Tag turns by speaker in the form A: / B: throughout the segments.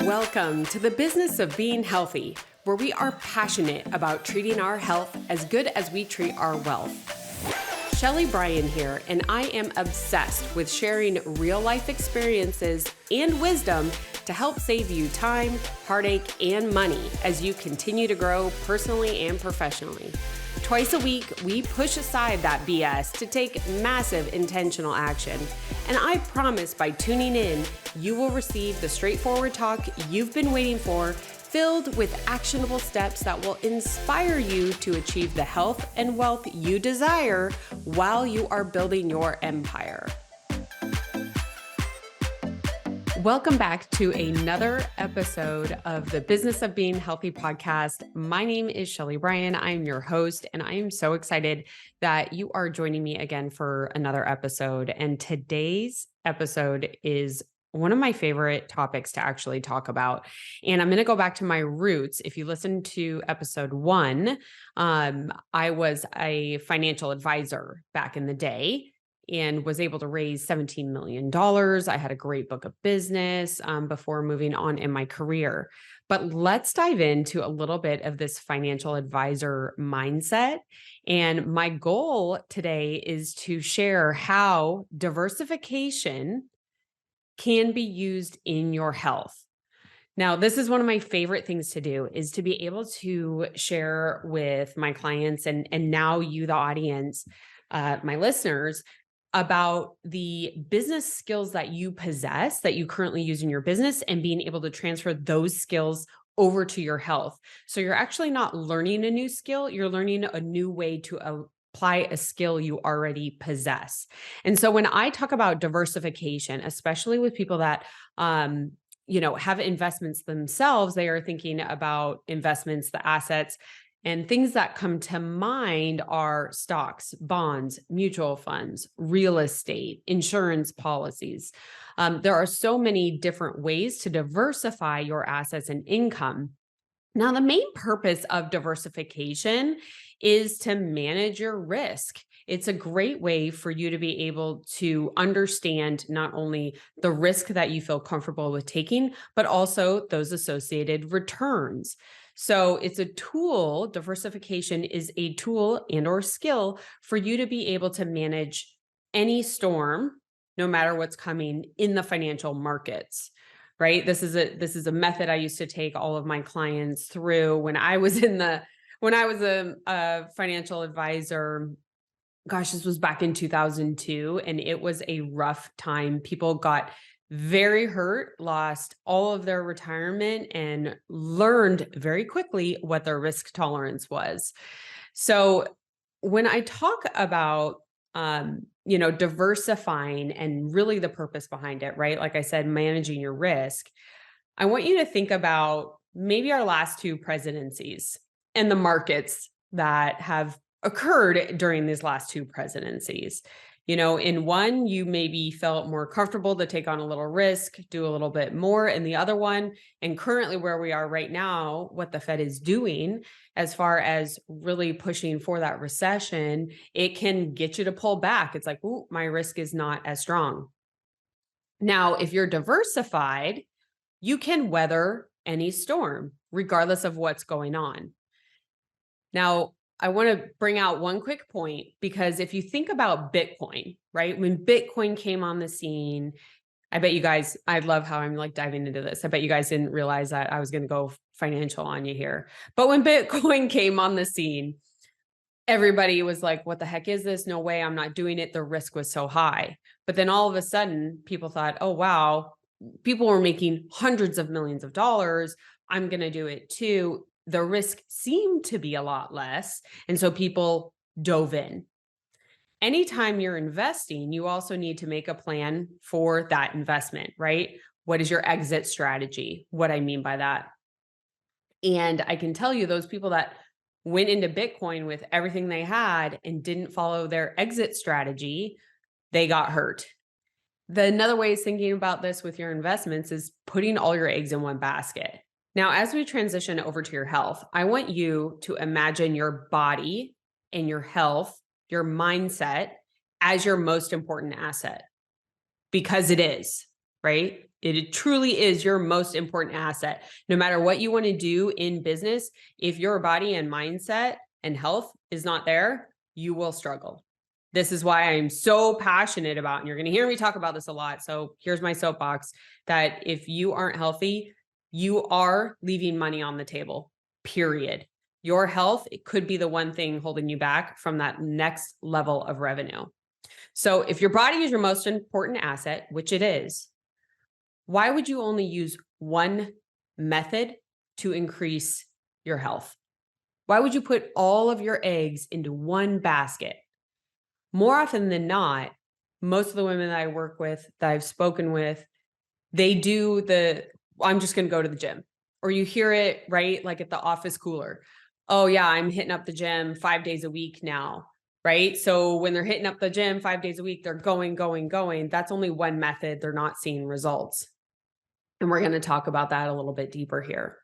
A: Welcome to the business of being healthy, where we are passionate about treating our health as good as we treat our wealth. Sheley Brien here, and I am obsessed with sharing real-life experiences and wisdom to help save you time, heartache, and money as you continue to grow personally and professionally. Twice a week, we push aside that BS to take massive intentional action. And I promise by tuning in, you will receive the straightforward talk you've been waiting for, filled with actionable steps that will inspire you to achieve the health and wealth you desire while you are building your empire. Welcome back to another episode of the Business of Being Healthy podcast. My name is Sheley Brien. I'm your host, and I am so excited that you are joining me again for another episode. And today's episode is one of my favorite topics to actually talk about. And I'm going to go back to my roots. If you listen to episode 1, I was a financial advisor back in the day and was able to raise $17 million. I had a great book of business before moving on in my career. But let's dive into a little bit of this financial advisor mindset. And my goal today is to share how diversification can be used in your health. Now, this is one of my favorite things to do, is to be able to share with my clients and now you, the audience, my listeners, about the business skills that you possess, that you currently use in your business, and being able to transfer those skills over to your health. So you're actually not learning a new skill, you're learning a new way to apply a skill you already possess. And so when I talk about diversification, especially with people that have investments themselves, they are thinking about investments, the assets. And things that come to mind are stocks, bonds, mutual funds, real estate, insurance policies. There are so many different ways to diversify your assets and income. Now, the main purpose of diversification is to manage your risk. It's a great way for you to be able to understand not only the risk that you feel comfortable with taking, but also those associated returns. So it's a tool. Diversification is a tool and or skill for you to be able to manage any storm, no matter what's coming in the financial markets. Right? This is a method I used to take all of my clients through when I was a financial advisor. Gosh, this was back in 2002, and it was a rough time. People got very hurt, lost all of their retirement, and learned very quickly what their risk tolerance was. So when I talk about diversifying and really the purpose behind it, right? Like I said, managing your risk. I want you to think about maybe our last 2 presidencies and the markets that have occurred during these last 2 presidencies. In one, you maybe felt more comfortable to take on a little risk, do a little bit more. In the other one, and currently where we are right now, what the Fed is doing as far as really pushing for that recession, it can get you to pull back. It's like, ooh, my risk is not as strong. Now, if you're diversified, you can weather any storm, regardless of what's going on. Now, I want to bring out one quick point, because if you think about Bitcoin, right? When Bitcoin came on the scene, I bet you guys, I love how I'm like diving into this. I bet you guys didn't realize that I was going to go financial on you here. But when Bitcoin came on the scene, everybody was like, what the heck is this? No way, I'm not doing it. The risk was so high. But then all of a sudden, people thought, oh, wow, people were making hundreds of millions of dollars. I'm going to do it too. The risk seemed to be a lot less. And so people dove in. Anytime you're investing, you also need to make a plan for that investment, right? What is your exit strategy? What I mean by that. And I can tell you, those people that went into Bitcoin with everything they had and didn't follow their exit strategy, they got hurt. Another way is thinking about this with your investments is putting all your eggs in one basket. Now, as we transition over to your health, I want you to imagine your body and your health, your mindset, as your most important asset, because it is, right? It truly is your most important asset. No matter what you want to do in business, if your body and mindset and health is not there, you will struggle. This is why I'm so passionate about, and you're going to hear me talk about this a lot. So here's my soapbox, that if you aren't healthy, you are leaving money on the table, period. Your health, it could be the one thing holding you back from that next level of revenue. So if your body is your most important asset, which it is, why would you only use one method to increase your health? Why would you put all of your eggs into one basket? More often than not, most of the women that I work with, that I've spoken with, they do I'm just going to go to the gym. Or you hear it, right? Like at the office cooler. Oh yeah, I'm hitting up the gym 5 days a week now, right? So when they're hitting up the gym 5 days a week, they're going. That's only one method. They're not seeing results. And we're going to talk about that a little bit deeper here.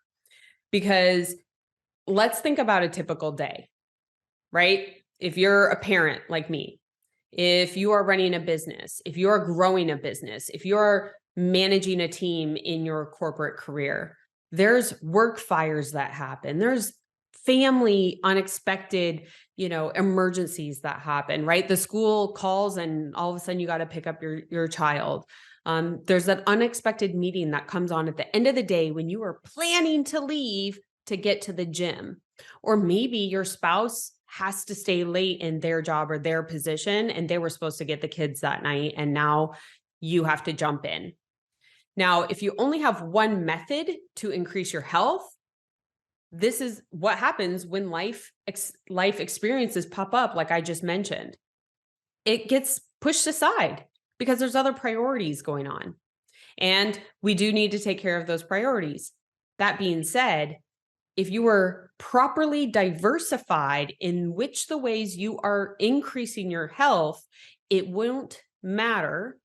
A: Because let's think about a typical day, right? If you're a parent like me, if you are running a business, if you're growing a business, if you're managing a team in your corporate career, there's work fires that happen. There's family unexpected, emergencies that happen, right? The school calls and all of a sudden you got to pick up your child. There's that unexpected meeting that comes on at the end of the day when you are planning to leave to get to the gym. Or maybe your spouse has to stay late in their job or their position, and they were supposed to get the kids that night, and now you have to jump in. Now, if you only have one method to increase your health, this is what happens when life experiences pop up, like I just mentioned. It gets pushed aside because there's other priorities going on. And we do need to take care of those priorities. That being said, if you were properly diversified in which the ways you are increasing your health, it won't matter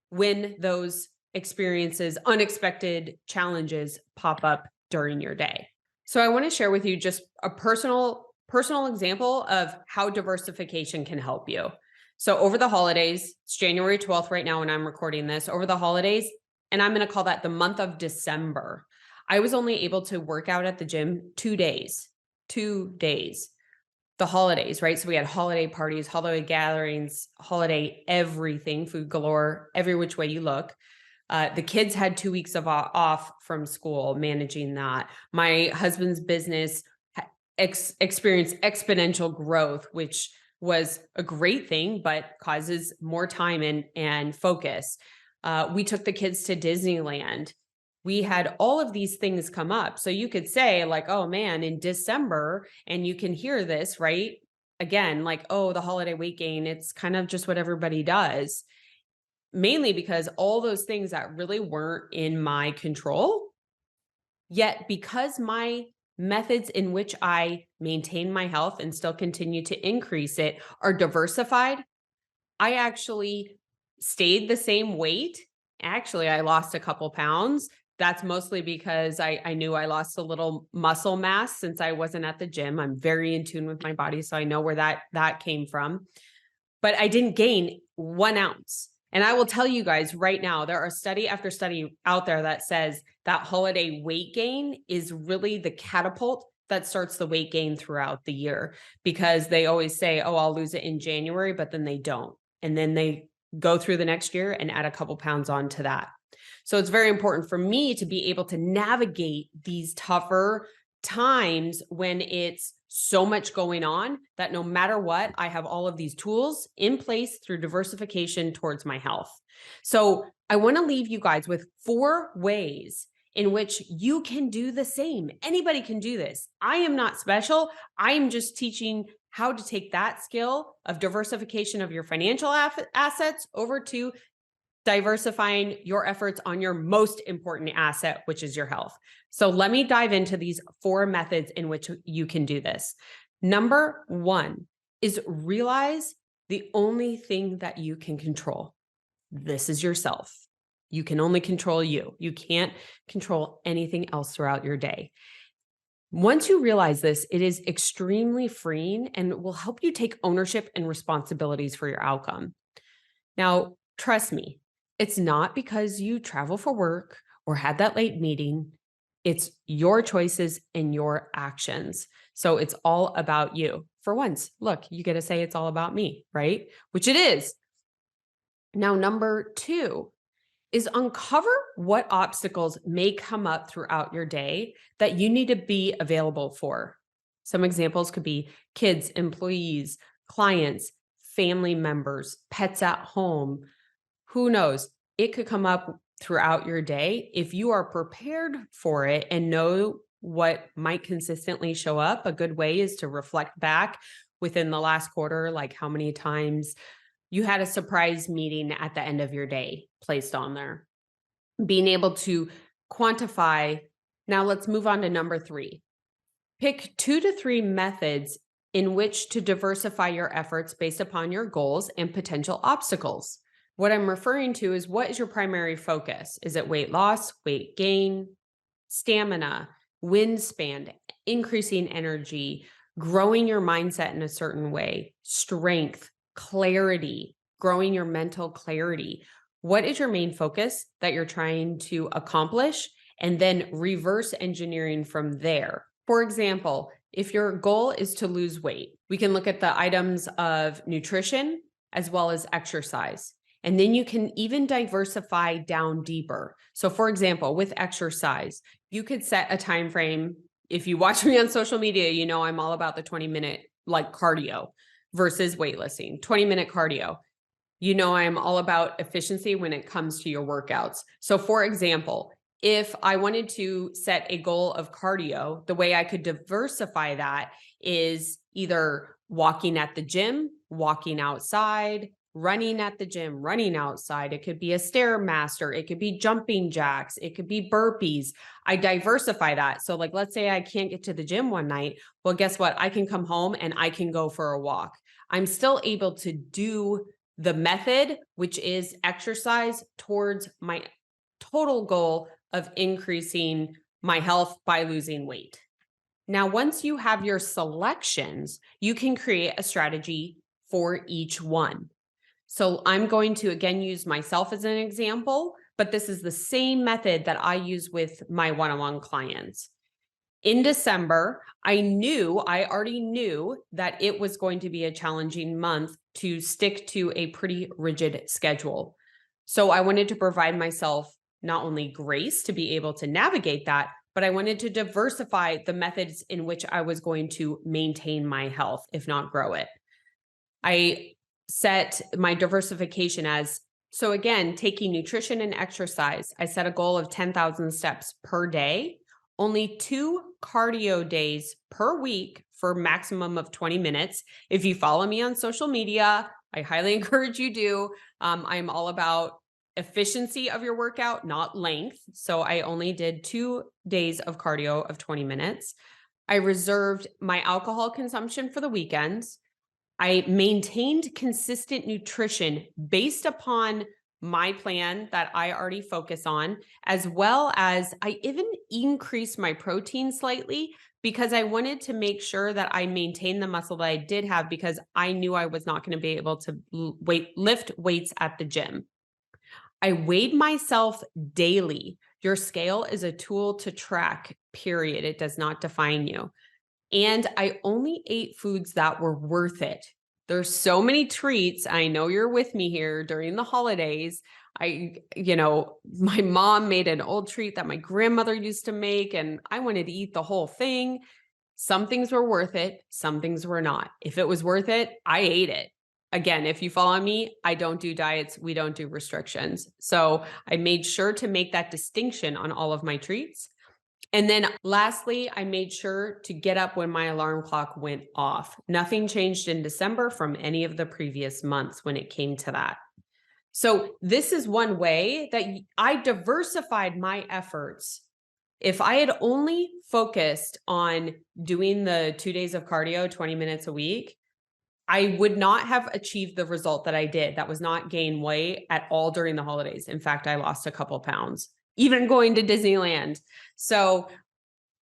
A: when those experiences, unexpected challenges pop up during your day. So I want to share with you just a personal example of how diversification can help you. So over the holidays, it's January 12th right now when I'm recording this, over the holidays, and I'm going to call that the month of December, I was only able to work out at the gym 2 days. 2 days. The holidays, right? So we had holiday parties, holiday gatherings, holiday everything, food galore, every which way you look. The kids had 2 weeks off from school, managing that. My husband's business experienced exponential growth, which was a great thing, but causes more time and focus. We took the kids to Disneyland. We had all of these things come up. So you could say like, oh man, in December, and you can hear this, right? Again, like, oh, the holiday weight gain, it's kind of just what everybody does. Mainly because all those things that really weren't in my control, yet because my methods in which I maintain my health and still continue to increase it are diversified, I actually stayed the same weight. Actually, I lost a couple pounds. That's mostly because I knew I lost a little muscle mass since I wasn't at the gym. I'm very in tune with my body, so I know where that came from. But I didn't gain 1 ounce. And I will tell you guys right now, there are study after study out there that says that holiday weight gain is really the catapult that starts the weight gain throughout the year, because they always say, oh, I'll lose it in January, but then they don't. And then they go through the next year and add a couple pounds onto that. So it's very important for me to be able to navigate these tougher times when it's so much going on that no matter what, I have all of these tools in place through diversification towards my health. So I want to leave you guys with 4 ways in which you can do the same. Anybody can do this. I am not special. I am just teaching how to take that skill of diversification of your financial assets over to diversifying your efforts on your most important asset, which is your health. So let me dive into these 4 methods in which you can do this. Number 1 is realize the only thing that you can control. This is yourself. You can only control you. You can't control anything else throughout your day. Once you realize this, it is extremely freeing and will help you take ownership and responsibilities for your outcome. Now, trust me, It's not because you travel for work or had that late meeting. It's your choices and your actions. So it's all about you. For once, look, you get to say it's all about me, right? Which it is. Now, number two is uncover what obstacles may come up throughout your day that you need to be available for. Some examples could be kids, employees, clients, family members, pets at home. Who knows? It could come up throughout your day. If you are prepared for it and know what might consistently show up, a good way is to reflect back within the last quarter, like how many times you had a surprise meeting at the end of your day placed on there. Being able to quantify. Now let's move on to number three. Pick 2 to 3 methods in which to diversify your efforts based upon your goals and potential obstacles. What I'm referring to is, what is your primary focus? Is it weight loss, weight gain, stamina, wind span, increasing energy, growing your mindset in a certain way, strength, clarity, growing your mental clarity? What is your main focus that you're trying to accomplish? And then reverse engineering from there. For example, if your goal is to lose weight, we can look at the items of nutrition as well as exercise. And then you can even diversify down deeper. So for example, with exercise, you could set a time frame. If you watch me on social media, you know I'm all about the 20-minute like cardio versus weightlifting, 20-minute cardio. You know I'm all about efficiency when it comes to your workouts. So for example, if I wanted to set a goal of cardio, the way I could diversify that is either walking at the gym, walking outside, running at the gym, running outside. It could be a Stairmaster. It could be jumping jacks. It could be burpees. I diversify that. So like, let's say I can't get to the gym one night. Well, guess what? I can come home and I can go for a walk. I'm still able to do the method, which is exercise, towards my total goal of increasing my health by losing weight. Now, once you have your selections, you can create a strategy for each one. So I'm going to again use myself as an example, but this is the same method that I use with my one-on-one clients. In December, I already knew that it was going to be a challenging month to stick to a pretty rigid schedule. So I wanted to provide myself not only grace to be able to navigate that, but I wanted to diversify the methods in which I was going to maintain my health, if not grow it. I set my diversification as, so again, taking nutrition and exercise. I set a goal of 10,000 steps per day, only 2 cardio days per week for a maximum of 20 minutes. If you follow me on social media, I highly encourage you do. I'm all about efficiency of your workout, not length. So I only did 2 days of cardio of 20 minutes. I reserved my alcohol consumption for the weekends. I maintained consistent nutrition based upon my plan that I already focus on, as well as I even increased my protein slightly because I wanted to make sure that I maintained the muscle that I did have, because I knew I was not going to be able to lift weights at the gym. I weighed myself daily. Your scale is a tool to track, period. It does not define you. And I only ate foods that were worth it. There's so many treats. I know you're with me here during the holidays. My mom made an old treat that my grandmother used to make, and I wanted to eat the whole thing. Some things were worth it. Some things were not. If it was worth it, I ate it. Again, if you follow me, I don't do diets. We don't do restrictions. So I made sure to make that distinction on all of my treats. And then lastly, I made sure to get up when my alarm clock went off. Nothing changed in December from any of the previous months when it came to that. So this is one way that I diversified my efforts. If I had only focused on doing the 2 days of cardio, 20 minutes a week, I would not have achieved the result that I did. That was not gain weight at all during the holidays. In fact, I lost a couple pounds, even going to Disneyland. So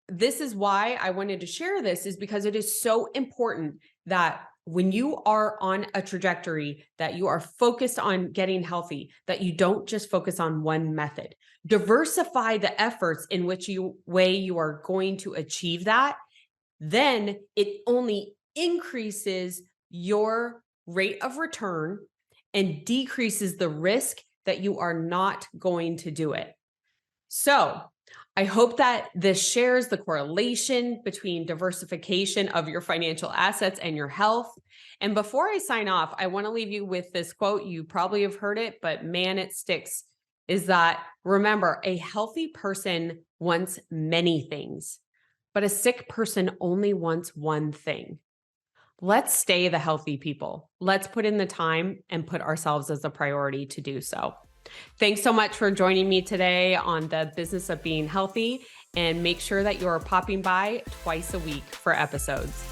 A: this is why I wanted to share this, is because it is so important that when you are on a trajectory that you are focused on getting healthy, that you don't just focus on one method. Diversify the efforts in which way you are going to achieve that. Then it only increases your rate of return and decreases the risk that you are not going to do it. So I hope that this shares the correlation between diversification of your financial assets and your health. And before I sign off, I want to leave you with this quote. You probably have heard it, but man, it sticks. Is that, remember, a healthy person wants many things, but a sick person only wants one thing. Let's stay the healthy people. Let's put in the time and put ourselves as a priority to do so. Thanks so much for joining me today on the Business of Being Healthy, and make sure that you are popping by twice a week for episodes.